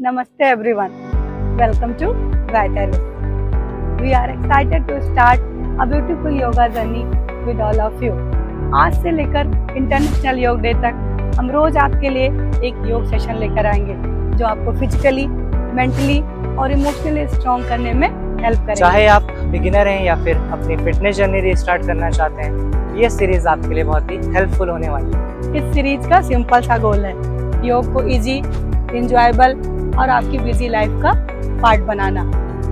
Namaste everyone. Welcome to Vitalist. We are excited to start a beautiful yoga journey with all of you. आज से लेकर international योग day तक हम रोज आपके लिए एक योग सेशन लेकर आएंगे जो आपको फिजिकली, मेंटली और इमोशनली स्ट्रॉन्ग करने में हेल्प करेगा। चाहे आप बिगिनर हैं या फिर अपनी फिटनेस जर्नी रिस्टार्ट करना चाहते हैं, ये सीरीज आपके लिए बहुत ही हेल्पफुल होने वाली है। इस सीरीज का सिंपल सा गोल है योग को इजी, इंजॉयबल और आपकी बिजी लाइफ का पार्ट बनाना,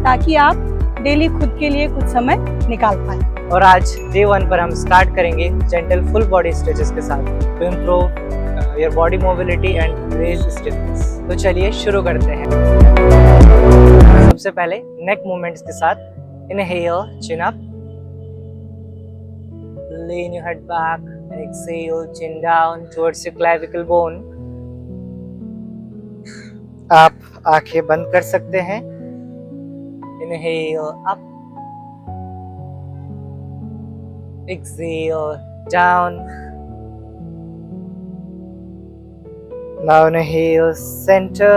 ताकि आप डेली खुद के लिए कुछ समय निकाल पाए। और आज डे 1 पर हम स्टार्ट करेंगे जेंटल फुल बॉडी स्ट्रेचेस के साथ to improve your body mobility and raise stiffness. तो चलिए शुरू करते हैं। सबसे पहले नेक मूवमेंट्स के साथ inhale, chin up, lean your head back, exhale, chin down towards your clavicle bone. आप आंखें बंद कर सकते हैं। Inhale up, exhale down. Now inhale center.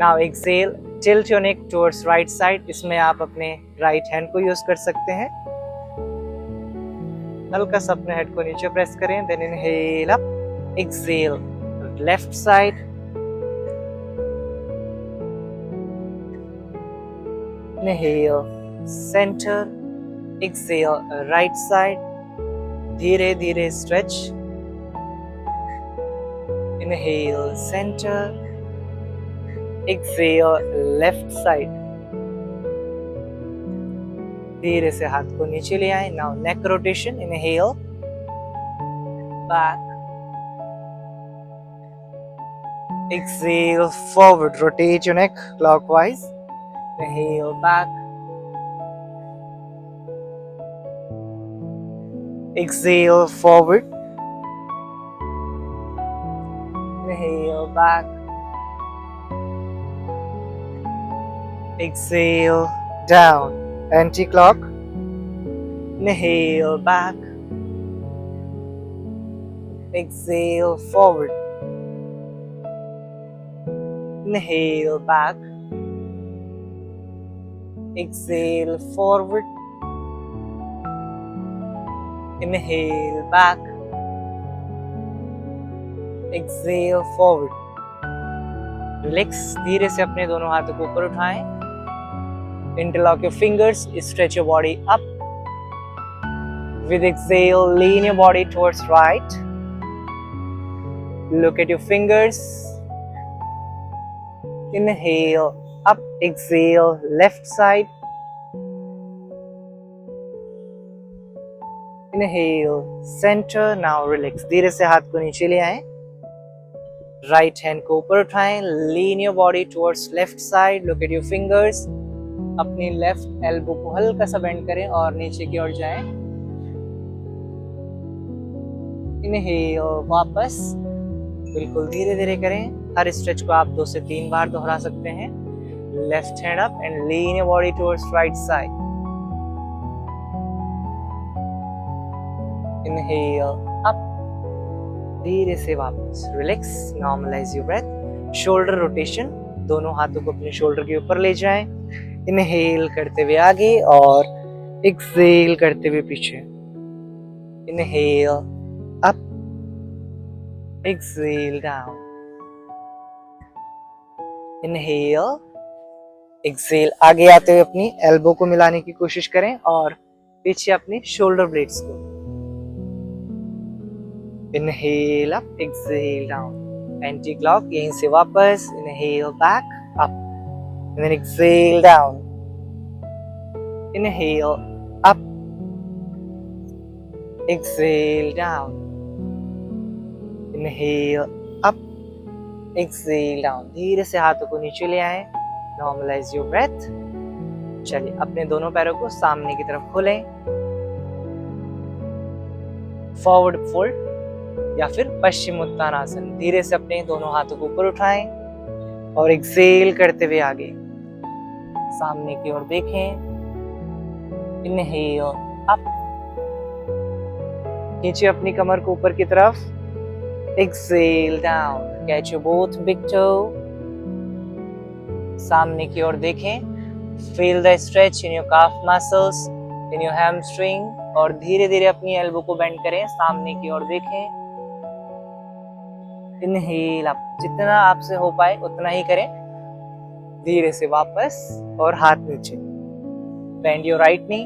Now exhale, tilt your neck towards right side. इसमें आप अपने राइट हैंड को यूज कर सकते हैं। हल्का सा अपने हेड को नीचे प्रेस करें। Then inhale up, exhale left side. Inhale center, exhale right side. धीरे धीरे stretch. Inhale center, exhale left side. धीरे से हाथ को नीचे ले आए। Now neck rotation. Inhale back, exhale forward, rotate your neck clockwise. Inhale back, exhale forward, inhale back, exhale down, anti-clock. Inhale back, exhale forward. Inhale back, exhale forward. Inhale back, exhale forward. Relax, धीरे से अपने दोनों हाथों को ऊपर उठाएं। Interlock your fingers, stretch your body up. With exhale, lean your body towards right. Look at your fingers. Inhale, up, exhale, left side. Inhale, center. Now relax. धीरे से हाथ को नीचे ले आएं. Right hand को ऊपर उठाएं. Lean your body towards left side. Look at your fingers. अपनी लेफ्ट एल्बो को हल्का सा बेंड करें और नीचे की ओर जाएं। इनहेल वापस, बिल्कुल धीरे धीरे करें। हर स्ट्रेच को आप 2 से 3 बार दोहरा सकते हैं। Left hand up and lean your body towards right side. Inhale up, धीरे से वापस। Relax, normalise your breath. Shoulder rotation, दोनों हाथों को अपने शोल्डर के ऊपर ले जाएं। इनहेल करते हुए आगे और एक्सहेल करते हुए पीछे। Inhale up, exhale down. Inhale, exhale. आगे आते हुए अपनी एल्बो को मिलाने की कोशिश करें और पीछे अपनी शोल्डर ब्लेड्स को। Inhale up, exhale down, anti clock. यहीं से वापस। Inhale back up, and then exhale down. Inhale up, exhale down. Inhale up, exhale down. धीरे से हाथों को नीचे ले आएं। Normalize your breath. चलिए अपने दोनों पैरों को सामने की तरफ खोलें। फॉरवर्ड फोल्ड या फिर पश्चिम उत्तानासन। धीरे से अपने दोनों हाथों को ऊपर उठाएं और एक्सहेल करते हुए आगे सामने की ओर देखें। इनहेल अप, खींचिए अपनी कमर को ऊपर की तरफ। Exhale down. Catch your both big toe. सामने की ओर देखें, feel the stretch in your calf muscles, in your hamstring, और धीरे धीरे अपनी एल्बो को बेंड करें, सामने की ओर देखें। इनहेल, आप जितना आपसे हो पाए उतना ही करें, धीरे से वापस, और हाथ नीचे, बेंड योर राइट नी,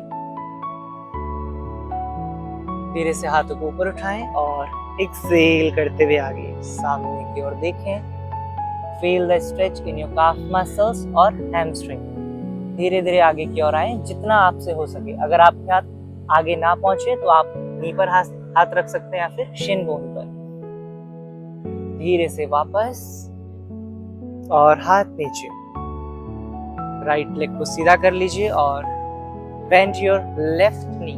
धीरे से हाथों को ऊपर उठाएं और एक्सेल करते हुए आगे, सामने की ओर देखें, feel the stretch in your calf muscles और हैमस्ट्रिंग, धीरे धीरे आगे की ओर आए जितना आपसे हो सके। अगर आपके हाथ आगे ना पहुंचे तो आप नी पर हाथ रख सकते हैं या फिर शिन बोन पर। धीरे से वापस और हाथ नीचे, राइट लेग को सीधा कर लीजिए और बेंड योर लेफ्ट नी,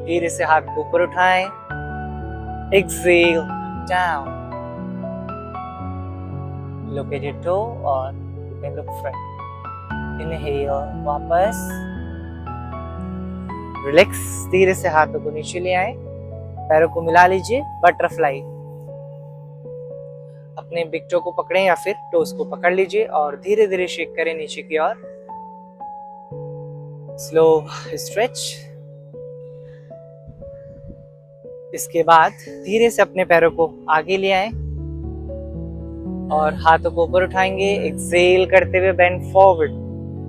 धीरे से हाथ को ऊपर उठाएं, exhale down, look at your toe और you can look front. Inhale, वापस, रिलैक्स, धीरे से हाथों को नीचे ले आए, पैरों को मिला लीजिए, बटरफ्लाई, अपने बिग टो को पकड़ें या फिर टोस को पकड़ लीजिए और धीरे धीरे शेक करें नीचे की ओर, स्लो स्ट्रेच। इसके बाद धीरे से अपने पैरों को आगे ले आए और हाथों को ऊपर उठाएंगे, एक्सेल करते हुए bend forward,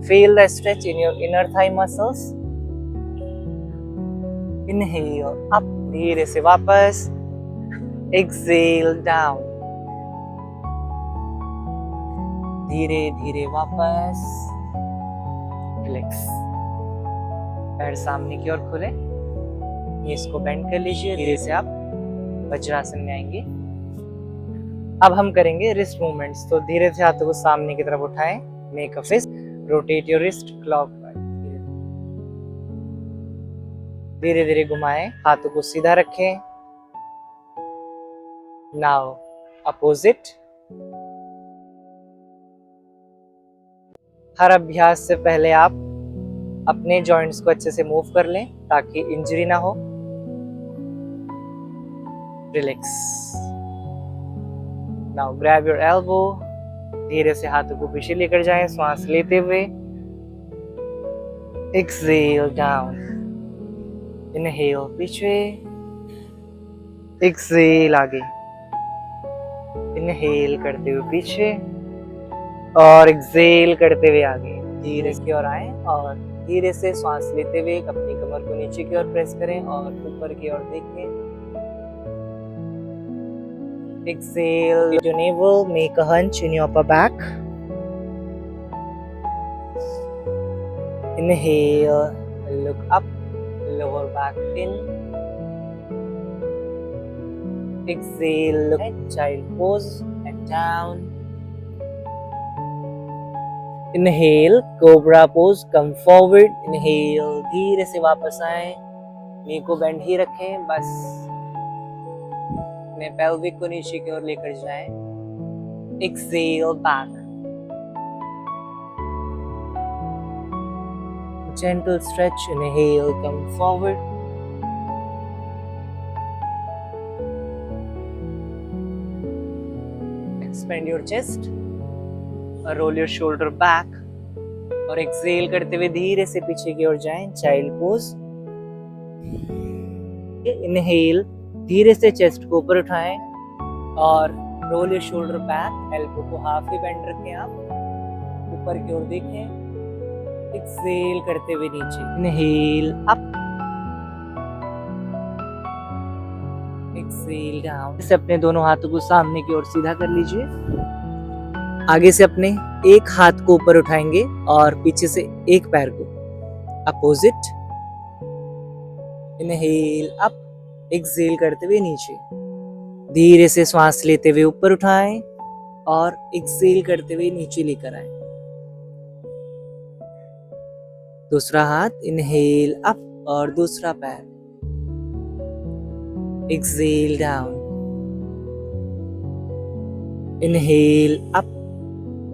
feel the stretch in your inner thigh muscles, inhale up, धीरे से वापस, एक्सेल डाउन, धीरे धीरे वापस, रिलैक्स, पैर सामने की ओर खोले, इसको बेंड कर लीजिए, धीरे से आप वज्रासन में आएंगे। अब हम करेंगे रिस्ट मूवमेंट्स, तो धीरे से हाथों को सामने की तरफ उठाएं, make a fist, rotate your wrist clockwise, धीरे धीरे घुमाएं, हाथों को सीधा रखें। Now opposite. हर अभ्यास से पहले आप अपने जॉइंट्स को अच्छे से मूव कर लें ताकि इंजरी ना हो। Relax, now grab your elbow, धीरे से हाथों को पीछे लेकर जाएं, श्वास लेते हुए, एक्सेल डाउन, इनहेल पीछे, एक्सेल आगे, इनहेल करते हुए पीछे और एक्सेल करते हुए आगे, धीरे की ओर आए और धीरे से श्वास लेते हुए अपनी कमर को नीचे की ओर प्रेस करें और ऊपर की ओर देखें। Exhale your navel, make a hunch in your upper back. Inhale, look up, lower back in. Exhale, look at child pose and down. Inhale, cobra pose, come forward. Inhale, धीरे से वापस आए, नी को बेंड ही रखें, बस अपने पेल्विक को नीचे की ओर लेकर जाएं, exhale back, gentle stretch, inhale, come forward, expand your chest, roll your shoulder back और एक्सेल करते हुए धीरे से पीछे की ओर जाएं, चाइल्ड पोज, इनहेल, धीरे से चेस्ट को ऊपर उठाएं और roll your shoulder back, elbow को हाफ ही बेंड रखें, आप ऊपर की ओर देखें, एक्सेल करते हुए नीचे, इनहेल अप, एक्सेल डाउन। इसे अपने दोनों हाथों को सामने की ओर सीधा कर लीजिए, आगे से अपने एक हाथ को ऊपर उठाएंगे और पीछे से एक पैर को अपोजिट, इनहेल अप, एक्सेल करते हुए नीचे, धीरे से श्वास लेते हुए ऊपर उठाएं और एक्सेल करते हुए नीचे लेकर आए। दूसरा हाथ, इनहेल अप और दूसरा पैर, एक्सेल डाउन, इनहेल अप,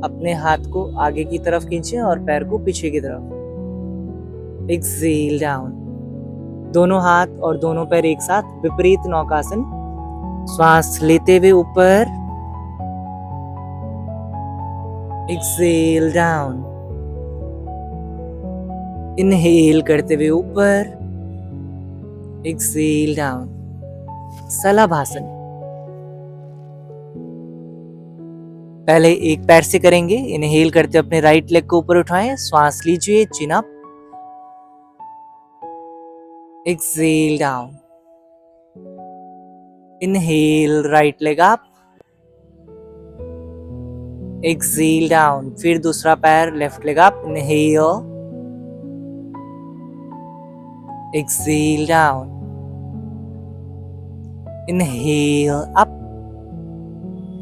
अपने हाथ को आगे की तरफ खींचें और पैर को पीछे की तरफ, एक्सेल डाउन, दोनों हाथ और दोनों पैर एक साथ विपरीत नौकासन, श्वास लेते हुए ऊपर, एक्सेल डाउन, इनहेल करते हुए ऊपर, एक्सेल डाउन, सलाभासन। पहले एक पैर से करेंगे। इनहेल करते अपने राइट लेग को ऊपर उठाएं, श्वास लीजिए, चिन up, exhale down, inhale right leg up, exhale down, फिर दूसरा पैर left leg up, inhale, exhale down, inhale up,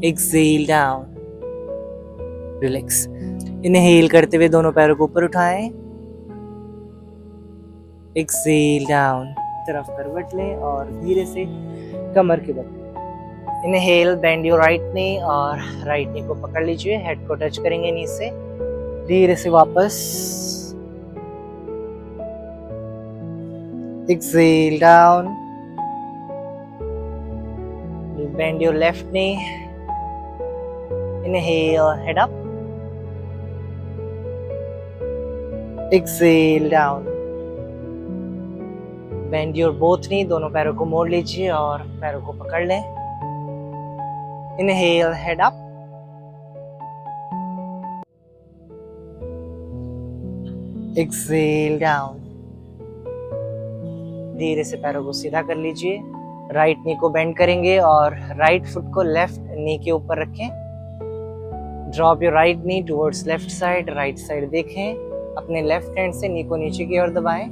exhale down, relax. Inhale करते हुए दोनों पैरों को ऊपर उठाएं, एक्सेल डाउन, तरफ करवट लें और धीरे से कमर के बल। Inhale, bend your right knee और राइट नी को पकड़ लीजिए, हेड को टच करेंगे नी से, धीरे से वापस, exhale down, bend your left knee, inhale, head up, exhale down, bend your both knee, दोनों पैरों को मोड़ लीजिए और पैरों को पकड़ लें, inhale, head up, exhale down, धीरे से पैरों को सीधा कर लीजिए, राइट नी को बेंड करेंगे और राइट फुट को लेफ्ट नी के ऊपर रखें, drop your right knee towards left side, right side देखें, अपने लेफ्ट हैंड से नी को नीचे की ओर दबाएं,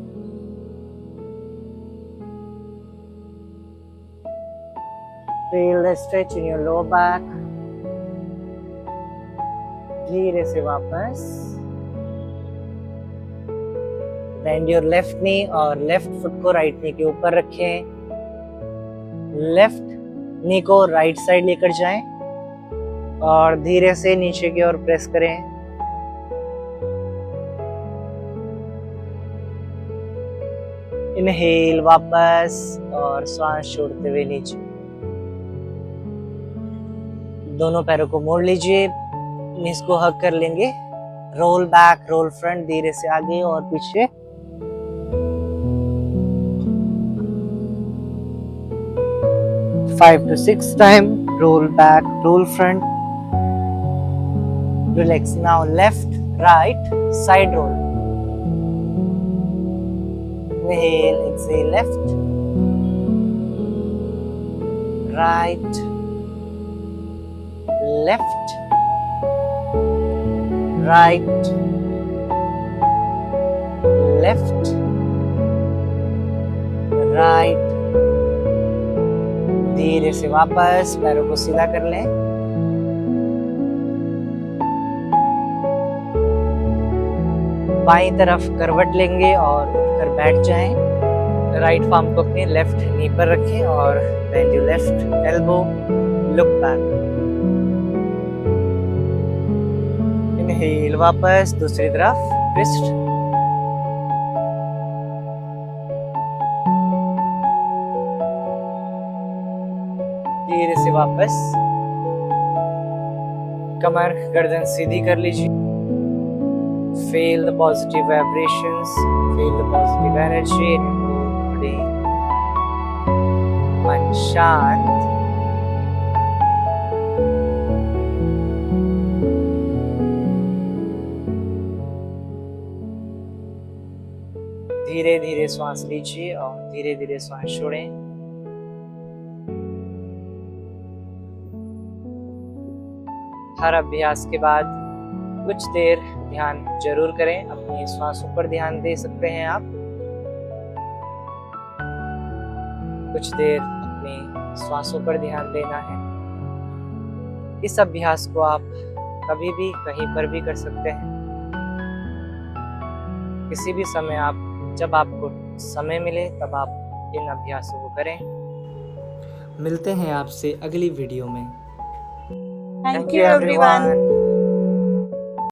feel the stretch in your lower back, धीरे से वापस, बेंड योर लेफ्ट नी और लेफ्ट फुट को राइट नी के ऊपर रखें, लेफ्ट नी को राइट साइड लेकर जाएं और धीरे से नीचे की ओर प्रेस करें, इनहेल वापस और श्वास छोड़ते हुए नीचे, दोनों पैरों को मोड़ लीजिए, नीज को हग कर लेंगे, रोल बैक, रोल फ्रंट, धीरे से आगे और पीछे, five to 6 time, roll back, roll front, relax. Now left, right, side roll, inhale, exhale, left, right, left, right, left, right, धीरे से वापस पैरों को सीधा कर लें, बाईं तरफ करवट लेंगे और उठकर बैठ जाएं, राइट पाम को अपने लेफ्ट नी पर रखें और bend your left elbow, look back, inhale वापस दूसरी तरफ, ट्विस्ट, धीरे से वापस, कमर गर्दन सीधी कर लीजिए, feel the positive vibrations, feel the positive energy in your body, मन शांत, धीरे धीरे श्वास लीजिए और धीरे धीरे श्वास छोड़ें, हर अभ्यास के बाद कुछ देर ध्यान जरूर करें, अपनी श्वासों पर ध्यान दे सकते हैं आप, कुछ देर अपनी श्वासों पर ध्यान देना है। इस अभ्यास को आप कभी भी कहीं पर भी कर सकते हैं, किसी भी समय आप, जब आपको समय मिले तब आप इन अभ्यासों को करें। मिलते हैं आपसे अगली वीडियो में। Thank you everyone.